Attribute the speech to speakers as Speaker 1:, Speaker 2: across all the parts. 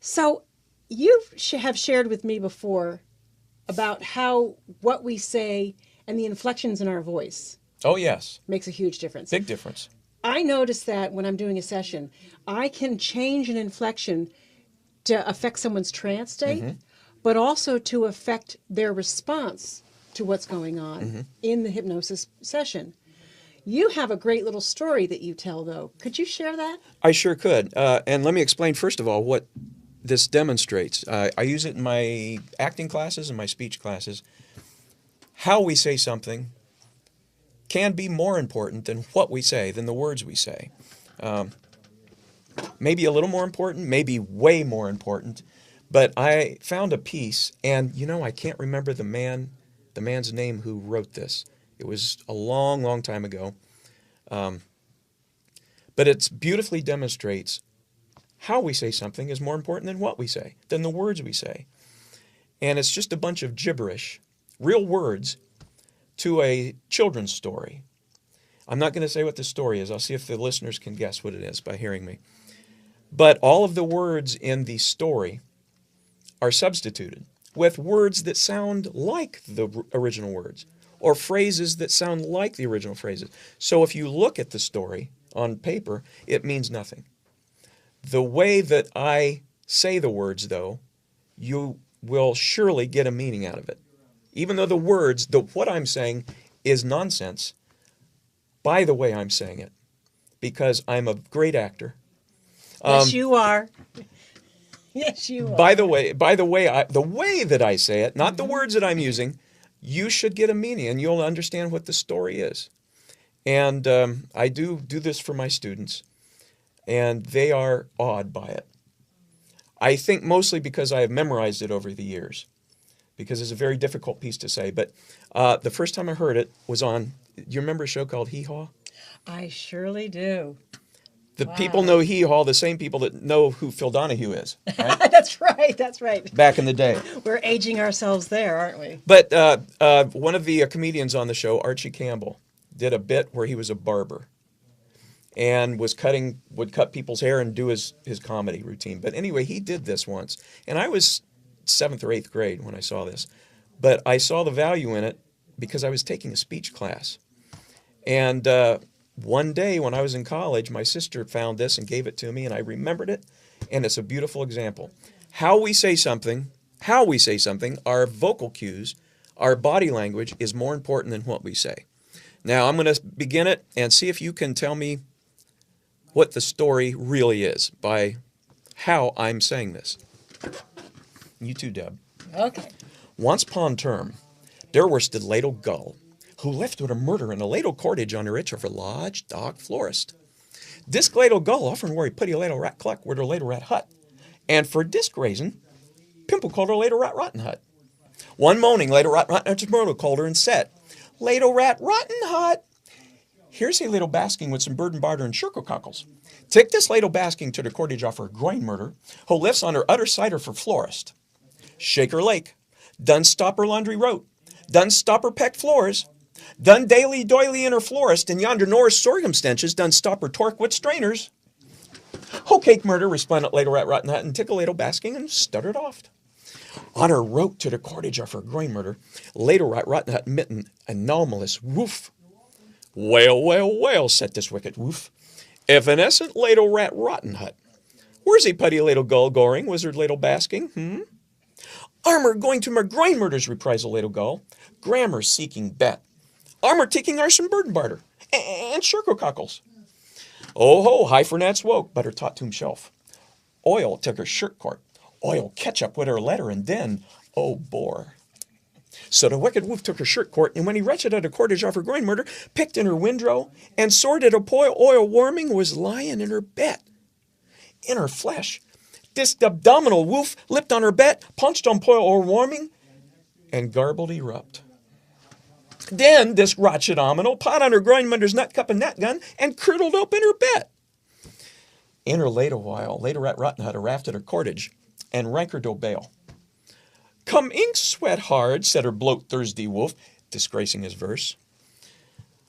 Speaker 1: So you have shared with me before about how what we say and the inflections in our voice
Speaker 2: Oh, yes.
Speaker 1: makes a huge difference.
Speaker 2: Big difference.
Speaker 1: I notice that when I'm doing a session, I can change an inflection to affect someone's trance state, but also to affect their response to what's going on in the hypnosis session. You have a great little story that you tell, though. Could you share that?
Speaker 2: I sure could. And let me explain, first of all, what this demonstrates. I use it in my acting classes and my speech classes. How we say something can be more important than what we say, than the words we say. Maybe a little more important, maybe way more important. But I found a piece, and I can't remember the man's name who wrote this. It was a long, long time ago. But it beautifully demonstrates how we say something is more important than what we say, than the words we say. And it's just a bunch of gibberish, real words, to a children's story. I'm not going to say what the story is. I'll see if the listeners can guess what it is by hearing me. But all of the words in the story are substituted with words that sound like the original words, or phrases that sound like the original phrases. So if you look at the story on paper, it means nothing. The way that I say the words, though, you will surely get a meaning out of it. Even though the words, what I'm saying is nonsense, by the way I'm saying it, because I'm a great actor.
Speaker 1: Yes, you are. Yes, you are.
Speaker 2: By the way, the way that I say it, not the words that I'm using, you should get a meaning, and you'll understand what the story is. And I do this for my students, and they are awed by it. I think mostly because I have memorized it over the years, because it's a very difficult piece to say. But the first time I heard it was on, do you remember a show called Hee-Haw?
Speaker 1: I surely do.
Speaker 2: The people know Hee-Haw, the same people that know who Phil Donahue is. Right?
Speaker 1: That's right. That's right.
Speaker 2: Back in the day.
Speaker 1: We're aging ourselves there, aren't we?
Speaker 2: But one of the comedians on the show, Archie Campbell, did a bit where he was a barber and would cut people's hair and do his comedy routine. But anyway, he did this once. And I was 7th or 8th grade when I saw this. But I saw the value in it because I was taking a speech class. And one day when I was in college, my sister found this and gave it to me, and I remembered it, and it's a beautiful example. How we say something, our vocal cues, our body language is more important than what we say. Now, I'm going to begin it and see if you can tell me what the story really is by how I'm saying this. You too, Deb.
Speaker 1: Okay.
Speaker 2: Once upon term, there was the Ladle Gull, who left with a murder in a ladle cottage on the rich of a large, dark forest. This Ladle Gull often where he put a Ladle Rat cluck with her Ladle Rat Hut, and for this reason, Pimple called her Ladle Rat Rotten Hut. One morning, Ladle Rat Rotten Hut's mother called her and said, "Ladle Rat Rotten Hut, here's a ladle basking with some bird and barter and shirkle cockles. Take this ladle basking to the cottage of her grain murder, who lives on her utter cider for florist. Shake her lake, done stop her laundry rote, done stop her peck floors, done daily doily in her florist, and yonder Norris sorghum stenches, done stop her torque with strainers." "Ho cake murder," responded Ladle Rat Rotten Hut, and tickle ladle basking and stuttered off. On her rote to the cottage of her grain murder, Ladle Rat Rotten Hut mitten anomalous woof. "Well, well, well," said this wicked woof, "evanescent Ladle Rat Rotten Hut. Where's he putty Ladle Gull goring, wizard Ladle basking, Armor going to my grain murders," reprisal Ladle Gull, "grammar seeking bet. Armor taking arson bird and barter, and shirkle cockles." "Oh ho, high for Nats woke," butter taught to himself. Oil took her shirt court, oil ketchup with her letter, and then, oh bore. So the wicked wolf took her shirt court, and when he wretched at a cottage of her grain murder, picked in her windrow, and sorted a poil oil warming, was lying in her bed. In her flesh, this abdominal wolf lipped on her bed, punched on poil oil warming, and garbled erupt. Then this wretched aminal pot on her grain murder's nut cup and nut gun, and curdled up in her bed. In her late a while, Ladle Rat Rotten Hut rafted her cottage, and rankered o' bail. "Come ink sweat hard," said her bloat Thursday wolf, disgracing his verse.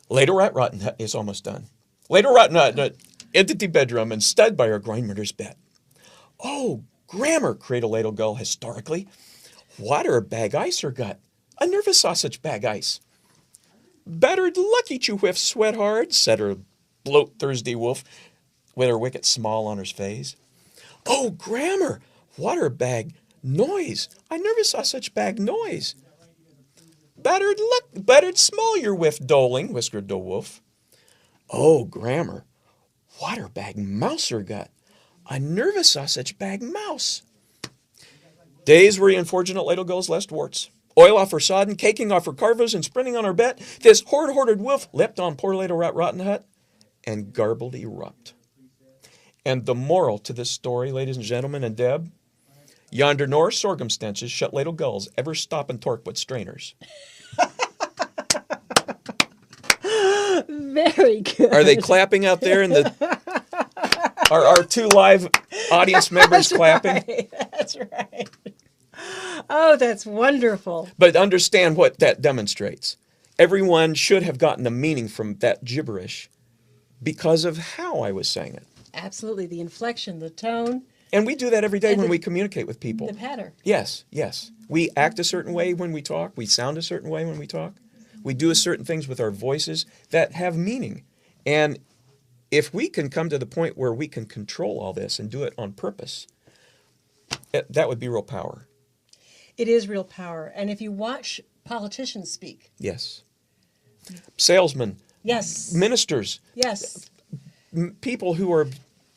Speaker 2: Ladle Rat Rotten Hut is almost done. Ladle Rotten Hut entered the bedroom and stood by her grain murder's bed. "Oh, grammar, Cradle Ladle Gull historically. Water bag ice or gut? A nervous sausage bag ice. Better'd lucky chew whiff sweat hard, said her bloat Thursday wolf, with her wicket small on her face. Oh, grammar, water bag noise. I never saw such bag noise. Better'd small your whiff doling, whispered the wolf. Oh, grammar, water bag mouse or gut. I never saw such bag mouse. Days were unfortunate Ladle Gull's lest warts. Oil off her sodden, caking off her carvers, and sprinting on her bet, this hoarded wolf leapt on poor Ladle Rat Rotten Hut and garbled erupt. And the moral to this story, ladies and gentlemen, and Deb, yonder nor sorghum stenches shut Ladle Gulls ever stop and torque but strainers.
Speaker 1: Very good.
Speaker 2: Are they clapping out there in the... Are our two live audience members clapping?
Speaker 1: Right. That's right. Oh, that's wonderful.
Speaker 2: But understand what that demonstrates. Everyone should have gotten a meaning from that gibberish because of how I was saying it.
Speaker 1: Absolutely. The inflection, the tone,
Speaker 2: And we do that every day
Speaker 1: And
Speaker 2: when
Speaker 1: the-
Speaker 2: we communicate with people.
Speaker 1: the pattern.
Speaker 2: Yes, yes. We act a certain way when we talk. We sound a certain way when we talk. We do certain things with our voices that have meaning. And if we can come to the point where we can control all this and do it on purpose, that would be real power.
Speaker 1: It is real power. And if you watch politicians speak,
Speaker 2: Yes. Salesmen,
Speaker 1: yes,
Speaker 2: ministers,
Speaker 1: yes,
Speaker 2: people who are,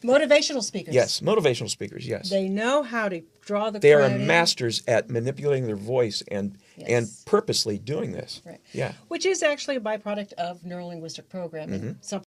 Speaker 1: motivational speakers.
Speaker 2: yes, motivational speakers, yes.
Speaker 1: They know how to draw the
Speaker 2: They are
Speaker 1: crowd in.
Speaker 2: masters at manipulating their voice and
Speaker 1: Yes.
Speaker 2: purposely doing this.
Speaker 1: Right.
Speaker 2: Yeah.
Speaker 1: Which is actually a byproduct of neurolinguistic programming, something